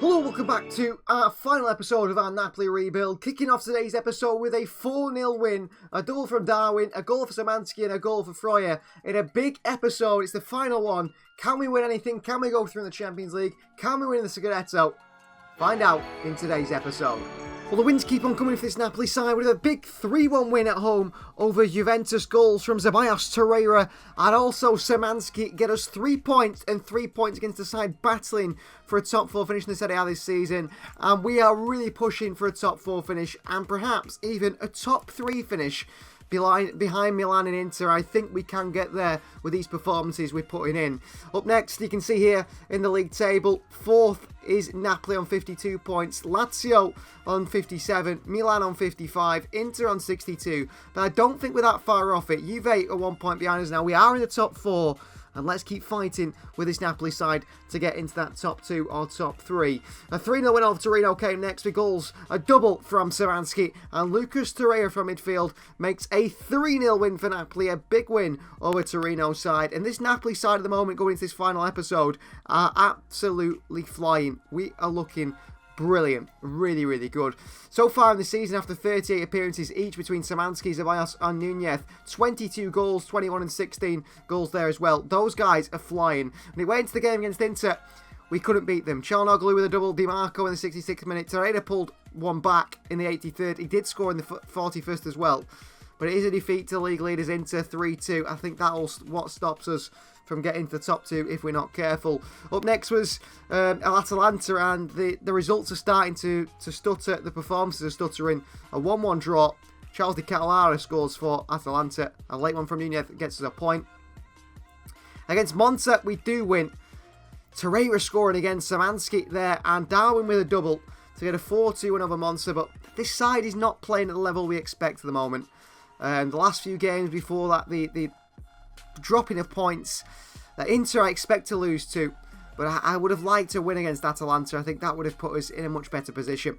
Hello, welcome back to our final episode of our Napoli rebuild. Kicking off today's episode with a 4-0 win. A goal from Darwin, a goal for Szymanski and a goal for Freuler. In a big episode, it's the final one. Can we win anything? Can we go through in the Champions League? Can we win the Scudetto? Find out in today's episode. Well, the wins keep on coming for this Napoli side with a big 3-1 win at home over Juventus. Goals from Ceballos, Torreira and also Szymanski get us 3 points and 3 points against the side battling for a top 4 finish in the Serie A this season. And we are really pushing for a top 4 finish and perhaps even a top 3 finish behind Milan and Inter. I think we can get there with these performances we're putting in. Up next, you can see here in the league table, 4th is Napoli on 52 points, Lazio on 57, Milan on 55, Inter on 62. But I don't think we're that far off it. Juve are 1 point behind us now. We are in the top 4. And let's keep fighting with this Napoli side to get into that top 2 or top 3. A 3-0 win over Torino came next with goals. A double from Szymanski and Lucas Torreira from midfield makes a 3-0 win for Napoli. A big win over Torino's side. And this Napoli side at the moment going into this final episode are absolutely flying. We are looking brilliant. Really, really good. So far in the season, after 38 appearances each between Szymanski, Ceballos and Nunez, 22 goals, 21 and 16 goals there as well. Those guys are flying. And it went into the game against Inter. We couldn't beat them. Çalhanoğlu with a double, Di Marco in the 66th minute. Torreira pulled one back in the 83rd. He did score in the 41st as well. But it is a defeat to league leaders Inter 3-2. I think that's what stops us from getting to the top 2 if we're not careful. Up next was Atalanta, and the results are starting to stutter. The performances are stuttering. A 1-1 draw. Charles Di Catalara scores for Atalanta. A late one from Nunez gets us a point. Against Monza, we do win. Torreira scoring against Szymanski there, and Darwin with a double to get a 4-2 win over Monza. But this side is not playing at the level we expect at the moment. The last few games before that, the dropping of points that Inter I expect to lose to, but I would have liked to win against Atalanta. I think that would have put us in a much better position.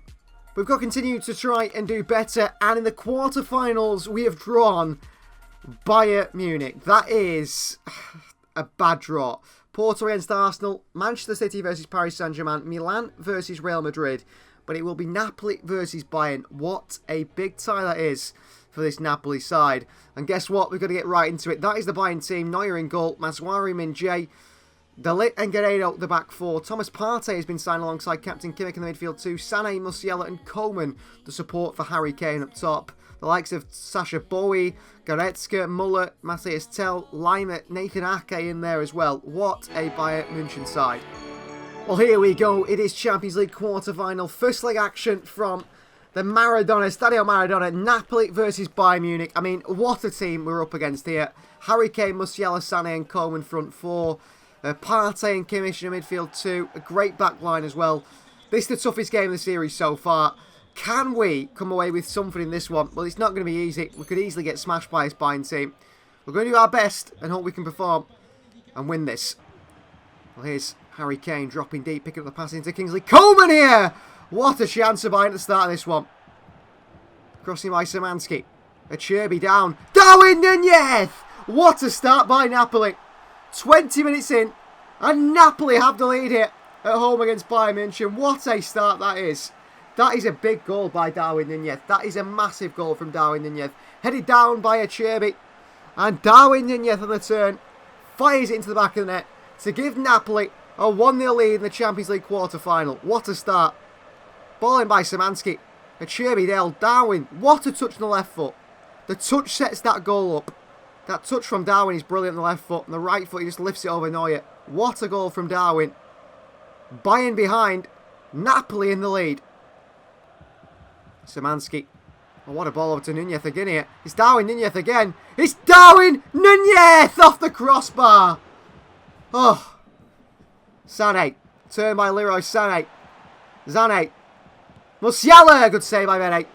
We've got to continue to try and do better, and in the quarterfinals we have drawn Bayern Munich. That is a bad draw. Porto against Arsenal, Manchester City versus Paris Saint-Germain, Milan versus Real Madrid, but it will be Napoli versus Bayern. What a big tie that is for this Napoli side. And guess what? We've got to get right into it. That is the Bayern team. Neuer in goal, Maswari, Min-jae, De Ligt and Guerreiro the back 4. Thomas Partey has been signed alongside captain Kimmich in the midfield too. Sané, Musiala and Coman the support for Harry Kane up top. The likes of Sasha Bowie, Goretzka, Muller, Matthias Tell, Lima, Nathan Ake in there as well. What a Bayern München side. Well, here we go. It is Champions League quarter-final. First leg action from the Stadio Maradona, Napoli versus Bayern Munich. I mean, what a team we're up against here. Harry Kane, Musiala, Sané and Coman front 4. Partey and Kimmich in midfield 2. A great back line as well. This is the toughest game of the series so far. Can we come away with something in this one? Well, it's not going to be easy. We could easily get smashed by this Bayern team. We're going to do our best and hope we can perform and win this. Well, here's Harry Kane dropping deep, picking up the pass into Kingsley Coman here. What a chance of Bayern at the start of this one. Crossing by Szymanski. Acerbi down. Darwin Nunez! What a start by Napoli. 20 minutes in. And Napoli have the lead here at home against Bayern München. What a start that is. That is a big goal by Darwin Nunez. That is a massive goal from Darwin Nunez. Headed down by Acerbi. And Darwin Nunez on the turn fires it into the back of the net to give Napoli a 1-0 lead in the Champions League quarter-final. What a start. Ball in by Szymanski. Acerbi there. Darwin. What a touch on the left foot. The touch sets that goal up. That touch from Darwin is brilliant on the left foot. And the right foot, he just lifts it over Neuer. What a goal from Darwin. Bayern behind. Napoli in the lead. Szymanski. Oh, what a ball over to Nunez again here. It's Darwin Nunez again. It's Darwin Nunez off the crossbar. Oh. Sané. Turn by Leroy Sané. Sané. Musiala. Good save by Mene.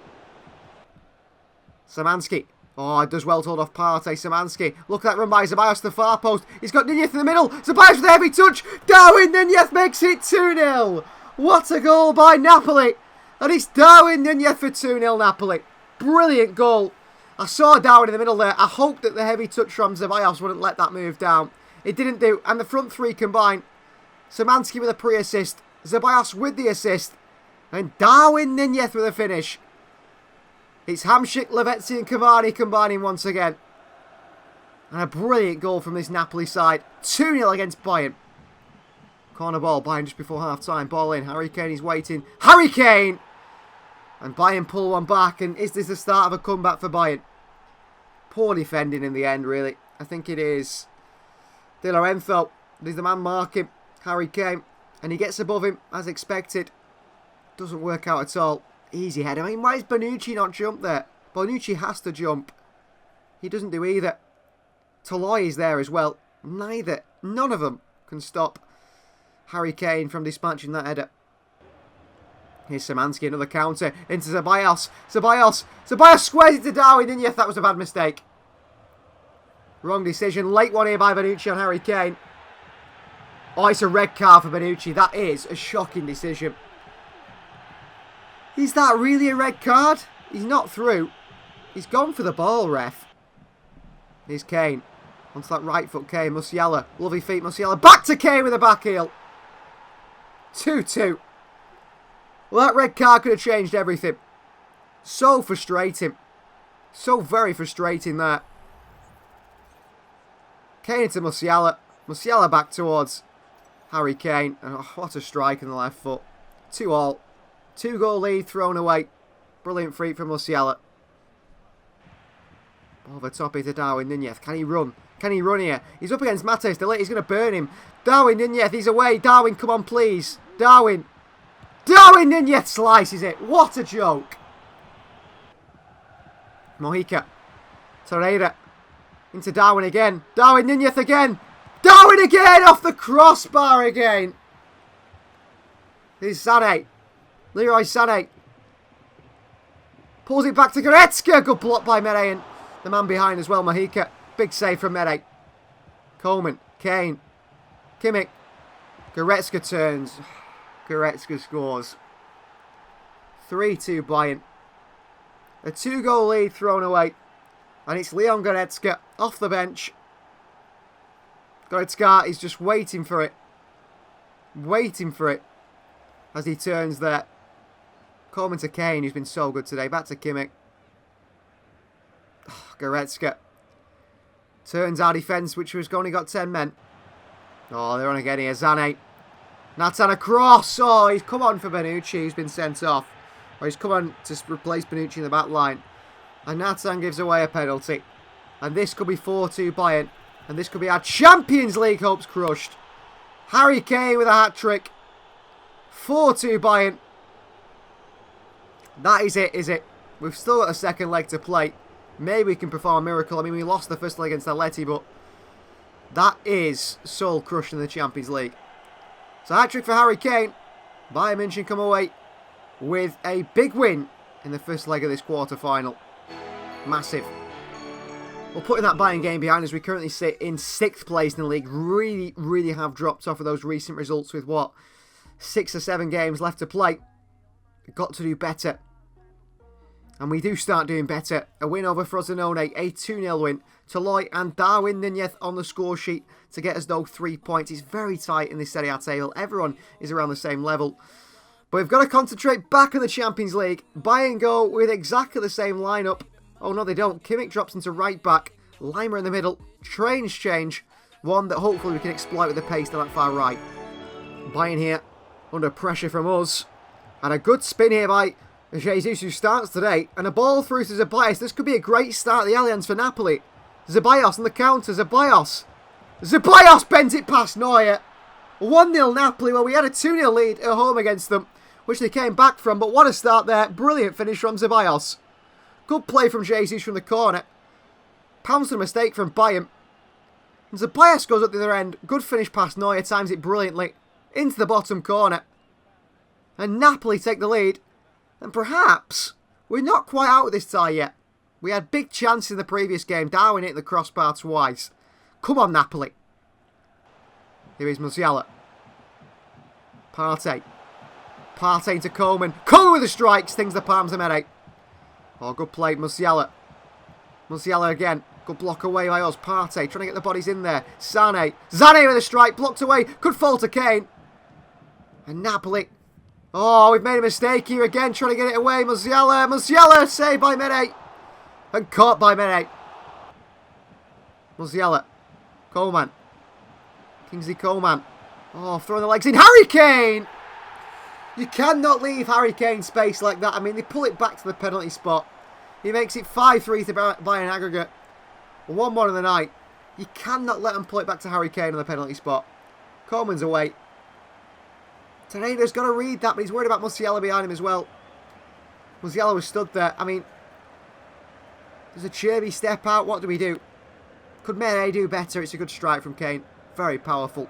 Szymanski. Oh, it does well to hold off Partey. Szymanski. Look at that run by Ceballos to the far post. He's got Nunez in the middle. Ceballos with a heavy touch. Darwin Nunez makes it 2-0. What a goal by Napoli. And it's Darwin Nunez for 2-0 Napoli. Brilliant goal. I saw Darwin in the middle there. I hoped that the heavy touch from Ceballos wouldn't let that move down. It didn't do. And the front three combined. Szymanski with a pre-assist. Ceballos with the assist. And Darwin Núñez with a finish. It's Hamšík, Lavezzi and Cavani combining once again. And a brilliant goal from this Napoli side. 2-0 against Bayern. Corner ball, Bayern just before half-time. Ball in, Harry Kane is waiting. Harry Kane! And Bayern pull one back. And is this the start of a comeback for Bayern? Poor defending in the end, really. I think it is Di Lorenzo. There's the man marking Harry Kane. And he gets above him, as expected. Doesn't work out at all. Easy header. I mean, why is Bonucci not jump there? Bonucci has to jump. He doesn't do either. Toloi is there as well. Neither. None of them can stop Harry Kane from dispatching that header. Here's Szymanski, another counter into Ceballos. Ceballos squares it to Darwin Núñez. That was a bad mistake. Wrong decision. Late one here by Bonucci on Harry Kane. Oh, it's a red card for Bonucci. That is a shocking decision. Is that really a red card? He's not through. He's gone for the ball, ref. Here's Kane. Onto that right foot, Kane. Musiala. Lovely feet, Musiala. Back to Kane with a back heel. 2-2. Well, that red card could have changed everything. So frustrating. So very frustrating that. Kane into Musiala. Musiala back towards Harry Kane. And oh, what a strike in the left foot. 2-2. 2-goal lead thrown away. Brilliant free from Musiala. Over top here to Darwin Núñez. Can he run? Can he run here? He's up against Matheus de Ligt. He's going to burn him. Darwin Núñez, he's away. Darwin, come on, please. Darwin Núñez slices it. What a joke. Mojica. Torreira. Into Darwin again. Darwin Núñez again. Darwin again! Off the crossbar again. Here's Sané. Leroy Sané. Pulls it back to Goretzka. Good block by Meret. The man behind as well, Mojica. Big save from Meret. Coleman. Kane. Kimmich. Goretzka turns. Goretzka scores. 3-2 Bayern. A 2-goal lead thrown away. And it's Leon Goretzka off the bench. Goretzka is just waiting for it. Waiting for it. As he turns there. Coleman to Kane, who's been so good today. Back to Kimmich. Goretzka. Turns our defence, which was only got 10 men. Oh, they're on again here. Sané. Nathan across. Oh, he's come on for Bonucci, who's been sent off. Or he's come on to replace Bonucci in the back line. And Nathan gives away a penalty. And this could be 4-2 Bayern. And this could be our Champions League hopes crushed. Harry Kane with a hat-trick. 4-2 Bayern. That is it, is it? We've still got a second leg to play. Maybe we can perform a miracle. I mean, we lost the first leg against Atleti, but that is soul crushing in the Champions League. So hat-trick for Harry Kane. Bayern München come away with a big win in the first leg of this quarter-final. Massive. Well, putting that Bayern game behind us, we currently sit in 6th place in the league. Really have dropped off of those recent results with, what, 6 or 7 games left to play. We've got to do better. And we do start doing better. A win over Frosinone, a 2-0 win. Toloi and Darwin Núñez on the score sheet to get us those 3 points. It's very tight in this Serie A table. Everyone is around the same level. But we've got to concentrate back on the Champions League. Bayern go with exactly the same lineup. Oh no, they don't. Kimmich drops into right back. Lima in the middle. Strange change. One that hopefully we can exploit with the pace to that far right. Bayern here under pressure from us. And a good spin here by Jesus, who starts today. And a ball through to Ceballos. This could be a great start at the Allianz for Napoli. Ceballos on the counter. Ceballos bent it past Neuer. 1-0 Napoli. Well, we had a 2-0 lead at home against them, which they came back from. But what a start there. Brilliant finish from Ceballos. Good play from Jesus from the corner. Pounced on a mistake from Bayern. And Ceballos goes up the other end. Good finish past Neuer. Times it brilliantly. Into the bottom corner. And Napoli take the lead. And perhaps we're not quite out of this tie yet. We had big chances in the previous game. Darwin hit the crossbar twice. Come on, Napoli. Here is Musiala. Partey. Partey into Coleman. Coleman with a strike. Stings the palms of Meret. Oh, good play. Musiala. Musiala again. Good block away by us. Partey trying to get the bodies in there. Sané with a strike. Blocked away. Could fall to Kane. And Napoli. Oh, we've made a mistake here again, trying to get it away. Musiala. Musiala, saved by Mene. And caught by Mene. Musiala. Coleman. Kingsley Coleman. Oh, throwing the legs in. Harry Kane! You cannot leave Harry Kane space like that. I mean, they pull it back to the penalty spot. He makes it 5-3 to Bayern aggregate. 1-1 in the night. You cannot let them pull it back to Harry Kane on the penalty spot. Coleman's away. Teneda's got to read that, but he's worried about Musiala behind him as well. Musiala was stood there. I mean, there's a Cherby step out. What do we do? Could Mene do better? It's a good strike from Kane. Very powerful.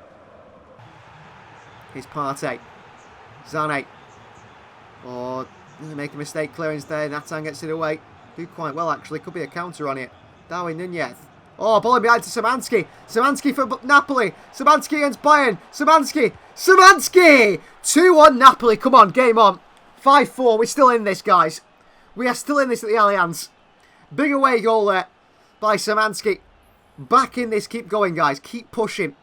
Here's Partey. Zane. Oh, doesn't make a mistake clearance there. Nathan gets it away. Do quite well, actually. Could be a counter on it. Darwin Nunez. Oh, ball in behind to Szymanski. Szymanski for Napoli. Szymanski against Bayern. Szymanski. Szymanski! 2-1 Napoli. Come on, game on. 5-4. We're still in this, guys. We are still in this at the Allianz. Big away goal there by Szymanski. Back in this. Keep going, guys. Keep pushing.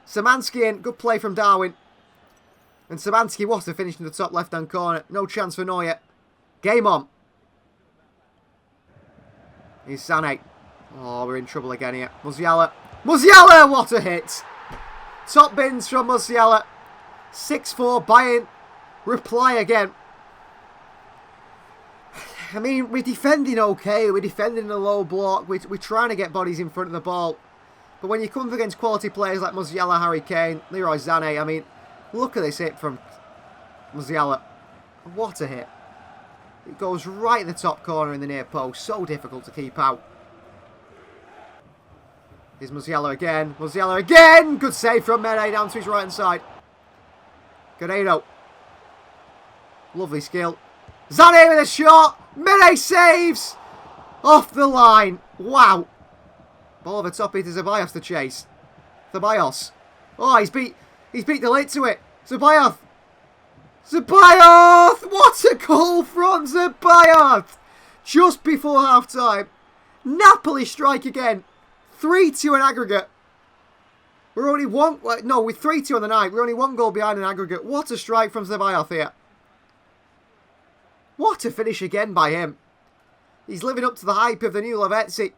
Szymanski in. Good play from Darwin. And Szymanski, what a finish in the top left-hand corner. No chance for Neuer. Game on. Here's Sané. Oh, we're in trouble again here. Musiala. Musiala! What a hit. Top bins from Musiala. 6-4 Bayern. Reply again. I mean, we're defending okay. We're defending in a low block. We're trying to get bodies in front of the ball. But when you come up against quality players like Musiala, Harry Kane, Leroy Sané, I mean, look at this hit from Musiala. What a hit. It goes right in the top corner in the near post. So difficult to keep out. Here's Musiala again. Musiala again! Good save from Mene down to his right hand side. Guerreiro. Lovely skill. Sané with a shot. Mene saves. Off the line. Wow. Ball over top here to Ceballos to chase. Ceballos. Oh, he's beat the lid to it. Ceballos. Ceballos! What a goal from Ceballos! Just before half time. Napoli strike again. 3-2 in aggregate. We're only one... No, with 3-2 on the night. We're only one goal behind in aggregate. What a strike from Ceballos here. What a finish again by him. He's living up to the hype of the new Lavezzi.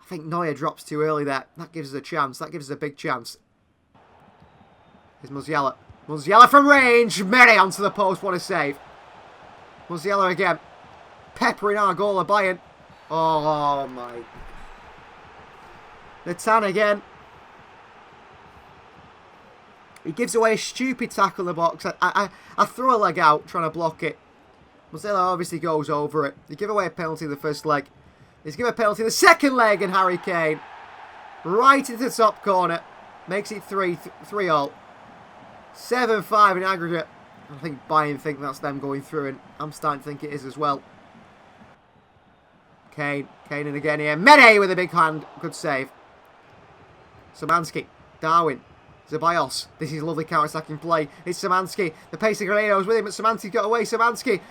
I think Neuer drops too early there. That gives us a chance. That gives us a big chance. Here's Musiala. Musiala from range. Mene onto the post. What a save. Musiala again. Peppering our goal of Bayern. Oh, my... Natan again. He gives away a stupid tackle in the box. I throw a leg out trying to block it. Musiala obviously goes over it. They give away a penalty in the first leg. He's given a penalty in the second leg, and Harry Kane right into the top corner. Makes it 3-all. 7-5 in aggregate. I think Bayern think that's them going through, and I'm starting to think it is as well. Kane in again here. Mene with a big hand. Good save. Szymanski. Darwin. Ceballos. This is a lovely counter-attacking play. It's Szymanski. The pace of Guerreiro is with him, but Szymanski got away. Szymanski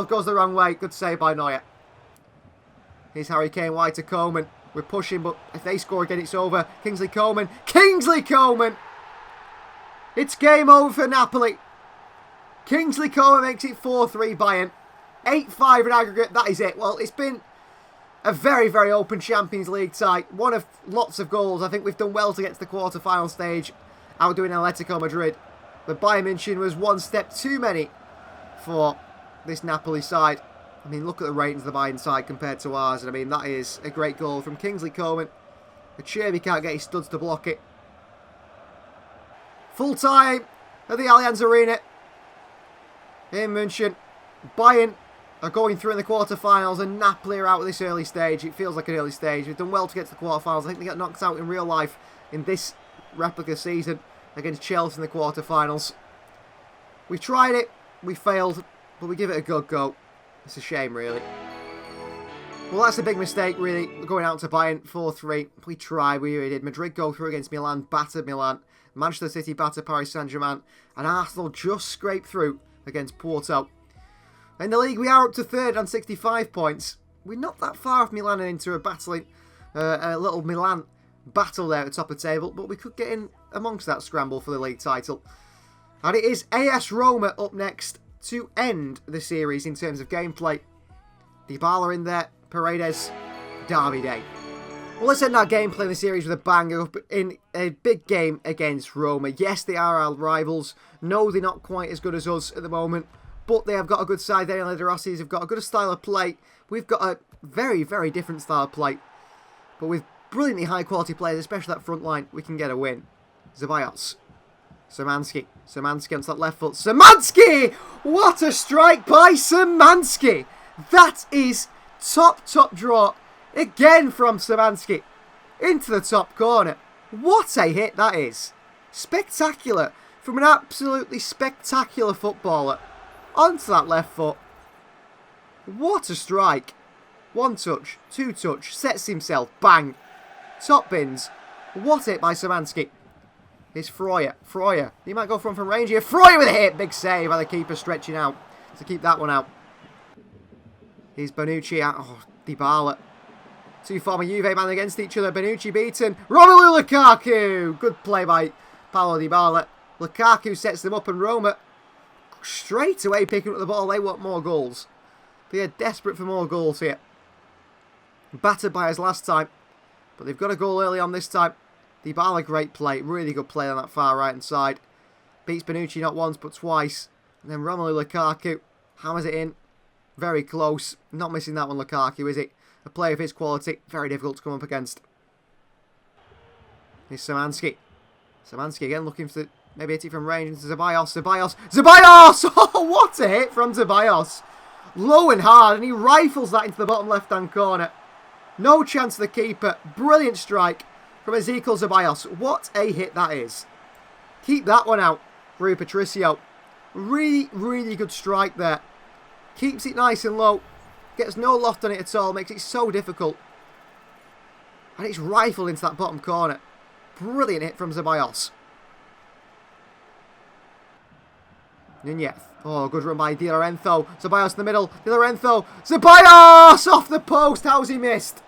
goes the wrong way. Good save by Neuer. Here's Harry Kane wide to Coleman. We're pushing, but if they score again, it's over. Kingsley Coleman. It's game over for Napoli. Kingsley Coleman makes it 4-3 Bayern. 8-5 in aggregate. That is it. Well, it's been a very, very open Champions League tie. One of lots of goals. I think we've done well to get to the quarter-final stage, outdoing Atletico Madrid. But Bayern München was one step too many for this Napoli side. I mean, look at the ratings of the Bayern side compared to ours. And I mean, that is a great goal from Kingsley Coleman. Cherby can't get his studs to block it. Full time at the Allianz Arena in München. Bayern are going through in the quarterfinals, and Napoli are out at this early stage. It feels like an early stage. We've done well to get to the quarterfinals. I think they got knocked out in real life in this replica season against Chelsea in the quarterfinals. We tried it, we failed, but we give it a good go. It's a shame, really. Well, that's a big mistake, really, going out to Bayern 4-3. We tried, we really did. Madrid go through against Milan, battered Milan. Manchester City battered Paris Saint-Germain, and Arsenal just scraped through against Porto. In the league, we are up to third on 65 points. We're not that far off Milan and Inter, battling a little Milan battle there at the top of the table, but we could get in amongst that scramble for the league title. And it is AS Roma up next to end the series in terms of gameplay. Dybala in there, Paredes, Derby Day. Well, let's end our gameplay in the series with a banger in a big game against Roma. Yes, they are our rivals. No, they're not quite as good as us at the moment, but they have got a good side there. And the Rossi's have got a good style of play. We've got a very, very different style of play, but with brilliantly high quality players, especially that front line, we can get a win. Ceballos. Szymanski onto that left foot. Szymanski! What a strike by Szymanski! That is top draw again from Szymanski into the top corner. What a hit that is. Spectacular from an absolutely spectacular footballer onto that left foot. What a strike. One touch, two touch, sets himself, bang. Top bins. What a hit by Szymanski. It's Freuler. He might go from range here. Freuler with a hit. Big save by the keeper stretching out to keep that one out. Here's Bonucci out. Oh, Dybala. Two former Juve men against each other. Bonucci beaten. Romelu Lukaku. Good play by Paulo Dybala. Lukaku sets them up and Roma straight away picking up the ball. They want more goals. They are desperate for more goals here. Battered by us last time, but they've got a goal early on this time. Dybala, great play. Really good play on that far right hand side. Beats Bonucci not once but twice. And then Romelu Lukaku hammers it in. Very close. Not missing that one, Lukaku, is it? A player of his quality. Very difficult to come up against. Here's Szymanski. Szymanski again looking for maybe hit it from range into Ceballos. Ceballos! Oh, what a hit from Ceballos. Low and hard, and he rifles that into the bottom left-hand corner. No chance for the keeper. Brilliant strike from Ezequiel Ceballos. What a hit that is. Keep that one out, Rui Patricio. Really, really good strike there. Keeps it nice and low. Gets no loft on it at all. Makes it so difficult. And it's rifled into that bottom corner. Brilliant hit from Ceballos. Nunez. Oh, good run by Di Lorenzo. Ceballos in the middle. Di Lorenzo. Ceballos! Off the post. How's he missed?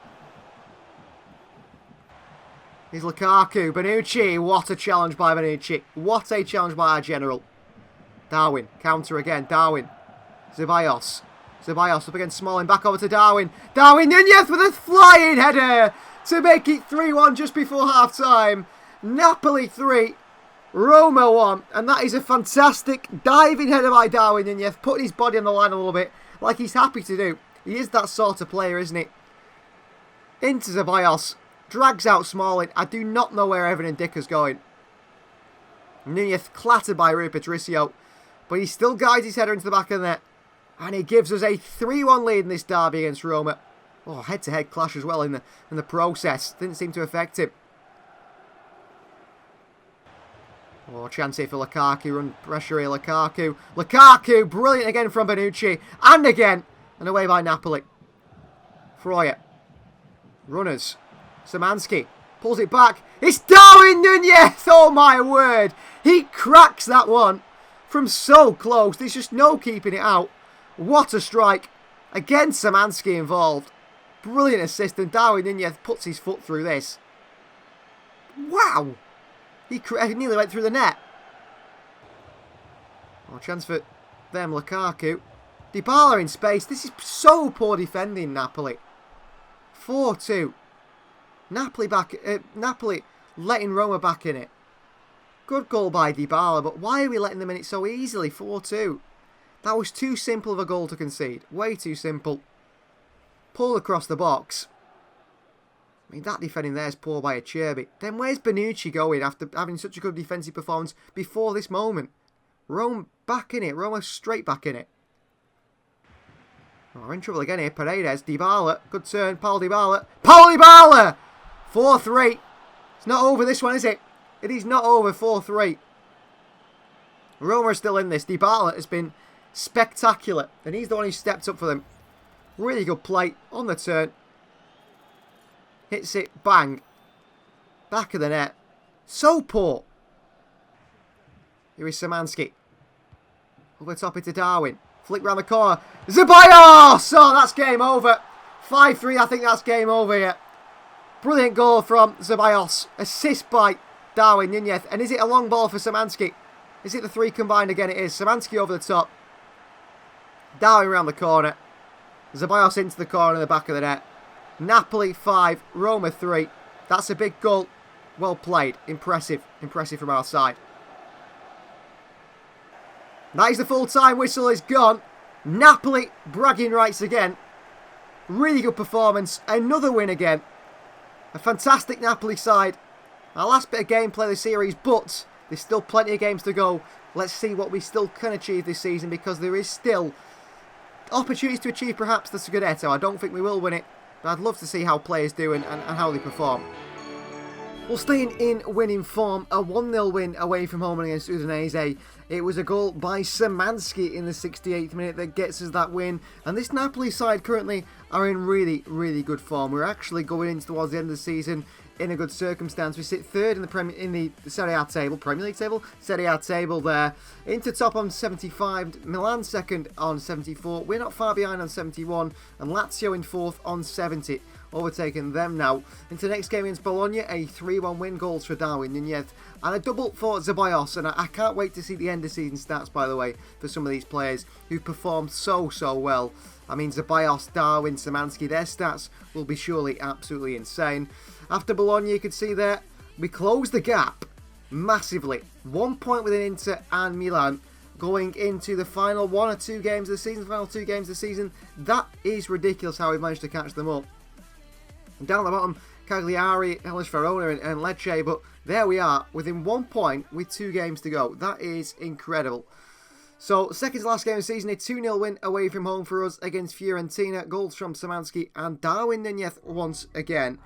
Here's Lukaku. Bonucci. What a challenge by Bonucci. What a challenge by our general. Darwin. Counter again. Darwin. Ceballos. Ceballos up against Smalling. Back over to Darwin. Darwin Nunez with a flying header to make it 3-1 just before half-time. Napoli 3. Roma 1. And that is a fantastic diving header by Darwin Nunez. Putting his body on the line a little bit like he's happy to do. He is that sort of player, isn't he? Into Ceballos. Drags out Smalling. I do not know where Evan and Dick is going. Nunez clattered by Rui Patricio. But he still guides his header into the back of the net. And he gives us a 3-1 lead in this derby against Roma. Oh, head-to-head clash as well in the process. Didn't seem to affect him. Oh, chance here for Lukaku. Run pressure here, Lukaku. Lukaku, brilliant again from Bonucci. And again. And away by Napoli. Freuler. Runners. Szymanski. Pulls it back. It's Darwin Nunez! Oh my word. He cracks that one from so close. There's just no keeping it out. What a strike. Again, Szymanski involved. Brilliant assist. And Darwin Nunez puts his foot through this. Wow. He nearly went through the net. Oh, chance for them, Lukaku. Dybala in space. This is so poor defending, Napoli. 4-2. Napoli letting Roma back in it. Good goal by Dybala, but why are we letting them in it so easily? 4-2. That was too simple of a goal to concede. Way too simple. Pull across the box. I mean, that defending there is poor by Acerbi. Then where's Bonucci going after having such a good defensive performance before this moment? Rome back in it. Roma straight back in it. Oh, we're in trouble again here. Paredes. Dybala. Good turn. Paul Dybala. Paul Dybala! 4-3. It's not over this one, is it? It is not over. 4-3. Roma are still in this. Dybala has been spectacular. And he's the one who stepped up for them. Really good play on the turn. Hits it. Bang. Back of the net. So poor. Here is Szymanski. Over top into Darwin. Flick round the corner. Ceballos! Oh, that's game over. 5-3. I think that's game over here. Brilliant goal from Ceballos. Assist by Darwin Nunez. And is it a long ball for Szymanski? Is it the three combined again? It is. Szymanski over the top. Darwin around the corner. Ceballos into the corner in the back of the net. Napoli 5, Roma 3. That's a big goal. Well played. Impressive. Impressive from our side. That is the full-time whistle is gone. Napoli bragging rights again. Really good performance. Another win again. A fantastic Napoli side. Our last bit of gameplay of the series, but there's still plenty of games to go. Let's see what we still can achieve this season, because there is still opportunities to achieve perhaps the Scudetto. I don't think we will win it, but I'd love to see how players do and how they perform. Well, staying in winning form, a 1-0 win away from home against Udinese. It was a goal by Szymanski in the 68th minute that gets us that win. And this Napoli side currently are in really, really good form. We're actually going in towards the end of the season in a good circumstance. We sit third in the Serie A table, Premier League table, Serie A table there. Inter top on 75, Milan second on 74. We're not far behind on 71, and Lazio in fourth on 70. Overtaking them now. Into the next game against Bologna, a 3-1 win, goals for Darwin Nunez and a double for Ceballos. And I can't wait to see the end of season stats, by the way, for some of these players who performed so well. I mean, Ceballos, Darwin, Szymanski, their stats will be surely absolutely insane. After Bologna, you can see there, we closed the gap massively. 1 point within Inter and Milan going into the final one or two games of the season, final 2 games of the season. That is ridiculous how we've managed to catch them up. Down the bottom, Cagliari, Hellas Verona and Lecce, but there we are, within 1 point with 2 games to go. That is incredible. So, second to last game of the season, a 2-0 win away from home for us against Fiorentina. Goals from Szymanski and Darwin Nunez once again.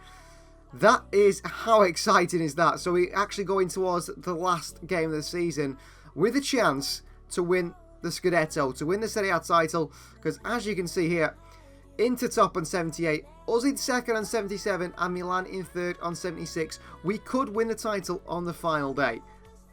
That is, how exciting is that? So we actually going towards the last game of the season with a chance to win the Scudetto, to win the Serie A title, because as you can see here, Inter top on 78, us in second on 77, and Milan in third on 76. We could win the title on the final day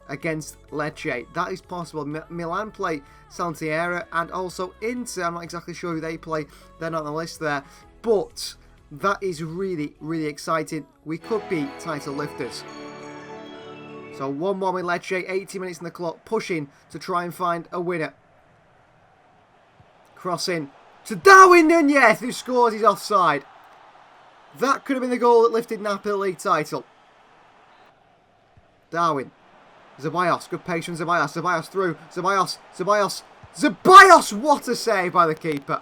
against Lecce. That is possible. Milan play Santiera, and also Inter, I'm not exactly sure who they play. They're not on the list there. But that is really, really exciting. We could be title lifters. So 1-1 with Lecce, 80 minutes in the clock, pushing to try and find a winner. Crossing to Darwin Nunez, who scores his offside. That could have been the goal that lifted Napoli league title. Darwin. Ceballos, good pace from Ceballos. Ceballos through. Ceballos, what a save by the keeper.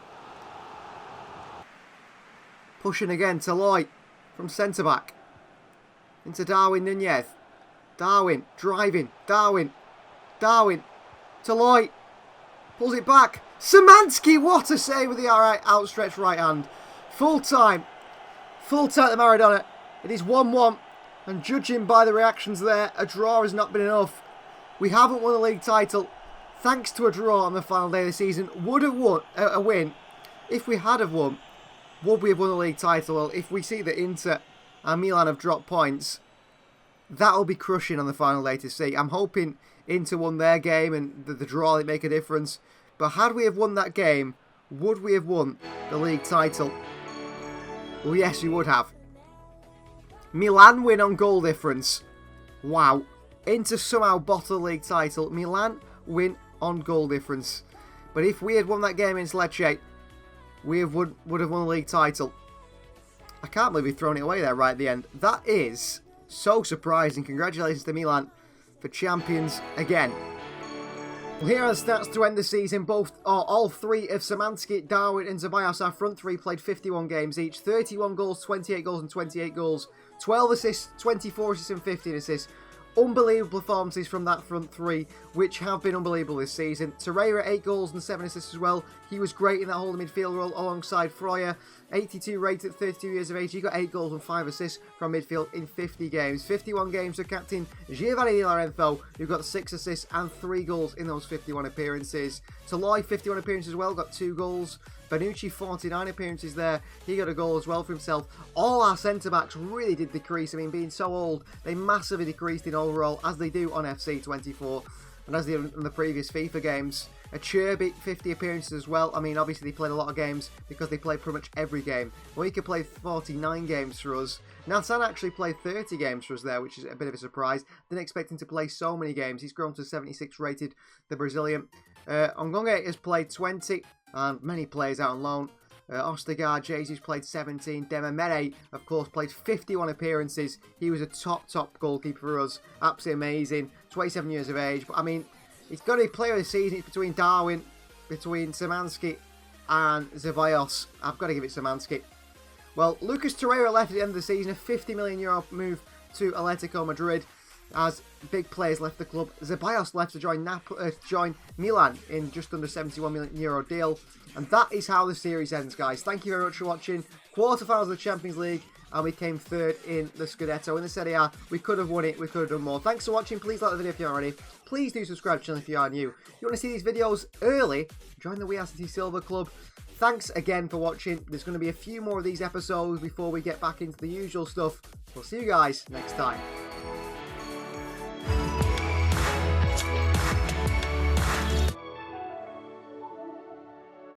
Pushing again to Loy from centre-back. Into Darwin Nunez. Darwin, driving. Darwin. To Loy. Pulls it back. Szymanski, what a save with the outstretched right hand. Full time to Maradona. It is 1-1. And judging by the reactions there, a draw has not been enough. We haven't won the league title thanks to a draw on the final day of the season. Would have won a win. If we had have won, would we have won the league title? Well, if we see that Inter and Milan have dropped points, that will be crushing on the final day to see. I'm hoping Inter won their game and the draw would make a difference. But had we have won that game, would we have won the league title? Well, yes, we would have. Milan win on goal difference. Wow. Inter somehow bottle the league title. Milan win on goal difference. But if we had won that game against Lecce, we would have won the league title. I can't believe we've thrown it away there right at the end. That is so surprising. Congratulations to Milan for champions again. Well, here are the stats to end the season. All three of Szymanski, Darwin and Ceballos, our front three, played 51 games each. 31 goals, 28 goals and 28 goals. 12 assists, 24 assists and 15 assists. Unbelievable performances from that front three, which have been unbelievable this season. Torreira, 8 goals and 7 assists as well. He was great in that holding midfield role alongside Freuler. 82 rated at 32 years of age. He got 8 goals and 5 assists from midfield in 50 games. 51 games for captain Giovanni Di Lorenzo, who got 6 assists and 3 goals in those 51 appearances. Toloi, 51 appearances as well, got 2 goals. Bonucci, 49 appearances there. He got a goal as well for himself. All our centre-backs really did decrease. I mean, being so old, they massively decreased in overall, as they do on FC 24. and as in the previous FIFA games. Acerbi, 50 appearances as well. I mean, obviously they played a lot of games because they played pretty much every game. Moika played 49 games for us. Nathan actually played 30 games for us there, which is a bit of a surprise. Didn't expect him to play so many games. He's grown to 76 rated, the Brazilian. Ongonge has played 20, and many players out on loan. Ostergaard, Jesus played 17. Demamere, of course, played 51 appearances. He was a top goalkeeper for us. Absolutely amazing. 27 years of age. But, I mean, he's got to be player of the season. It's between Darwin, between Szymanski and Zeballos. I've got to give it Szymanski. Well, Lucas Torreira left at the end of the season. A €50 million move to Atletico Madrid as big players left the club. Zeballos left to join Milan in just under €71 million deal. And that is how the series ends, guys. Thank you very much for watching. Quarterfinals of the Champions League, and we came third in the Scudetto. In the Serie A, we could have won it. We could have done more. Thanks for watching. Please like the video if you're already. Please do subscribe to the channel if you are new. If you want to see these videos early, join the We Are City Silver Club. Thanks again for watching. There's going to be a few more of these episodes before we get back into the usual stuff. We'll see you guys next time.